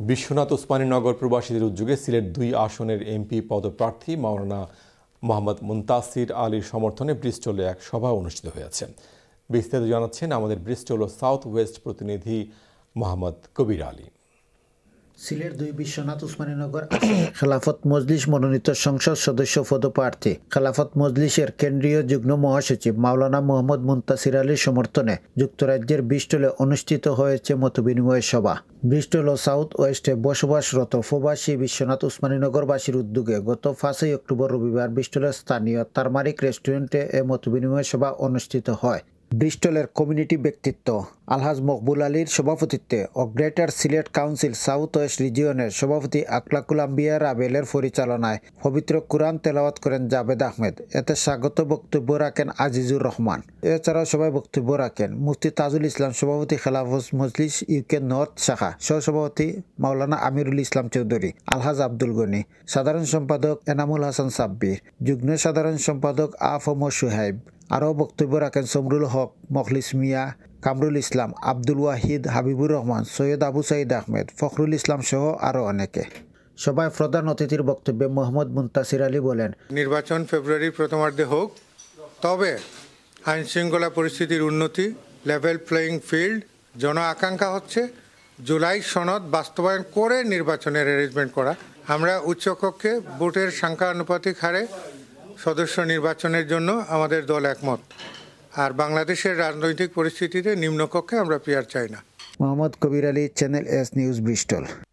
বিশ্বনাথ ওসমানী নগর প্রবাসীদের উদ্যোগে সিলেট ২ আসনের এমপি পদপ্রার্থী মাওলানা মোহাম্মদ মুনতাসির আলীর সমর্থনে ব্রিস্টলে এক সভা অনুষ্ঠিত হয়েছে। বিস্তারিত জানাচ্ছেন আমাদের ব্রিস্টল ও সাউথ ওয়েস্ট প্রতিনিধি মোহাম্মদ কবির আলী। সিলেট ২ বিশ্বনাথ ওসমানী নগর খেলাফত মজলিস মনোনীত সংসদ সদস্য পদপ্রার্থী খেলাফত মজলিসের কেন্দ্রীয় যুগ্ম মহাসচিব মাওলানা মোহাম্মদ মুনতাসির আলীর সমর্থনে যুক্তরাজ্যের ব্রিস্টলে অনুষ্ঠিত হয়েছে মতবিনিময় সভা। ব্রিস্টল ও সাউথ ওয়েস্টে বসবাসরত প্রবাসী বিশ্বনাথ ওসমানী নগরবাসীর উদ্যোগে গত ৫ অক্টোবর রবিবার ব্রিস্টলের স্থানীয় তারমারিক রেস্টুরেন্টে এ মতবিনিময় সভা অনুষ্ঠিত হয়। ব্রিস্টলের কমিউনিটি ব্যক্তিত্ব আলহাজ মকবুল আলীর সভাপতিত্বে ও greater Sylhet council south west রিজিয়নের সভাপতি আখলাকুল আম্বিয়া রাবেলের পরিচালনায় পবিত্র কুরআন তেলাওয়াত করেন জাবেদ আহমেদ। এতে স্বাগত বক্তব্য রাখেন আজিজুর রহমান। এছাড়াও সবাই বক্তব্য রাখেন মুফতি তাজুল ইসলাম, সভাপতি খেলাফত মজলিস ইউকে নর্থ শাখা, সহসভাপতি মাওলানা আমিরুল ইসলাম চৌধুরী, আলহাজ আব্দুল গনি, সাধারণ সম্পাদক এনামুল হাসান সাব্বির, যুগ্ম সাধারণ সম্পাদক আফম সুহাইব। আরও বক্তব্য রাখেন সমরুল হক, মখলিস মিয়া, কামরুল ইসলাম, আব্দুল ওয়াহিদ, হাবিবুর রহমান, সৈয়দ আবু সাইদ আহমেদ, ফখরুল ইসলাম সহ আরও অনেকে। সভায় প্রধান অতিথির বক্তব্যে মোহাম্মদ মুনতাসির আলী বলেন, নির্বাচন ফেব্রুয়ারির প্রথমার্ধে হোক, তবে আইনশৃঙ্খলা পরিস্থিতির উন্নতি, লেভেল প্লেয়িং ফিল্ড, জন আকাঙ্ক্ষা হচ্ছে জুলাই সনদ বাস্তবায়ন করে নির্বাচনের অ্যারেঞ্জমেন্ট করা। আমরা উচ্চকক্ষে ভোটের সংখ্যানুপাতিক হারে সদস্য নির্বাচনের জন্য আমাদের দল একমত। আর বাংলাদেশের রাজনৈতিক পরিস্থিতিতে নিম্নকক্ষে আমরা পিয়ার চাই না। Mohammad Kabir Ali, Channel S News, Bristol.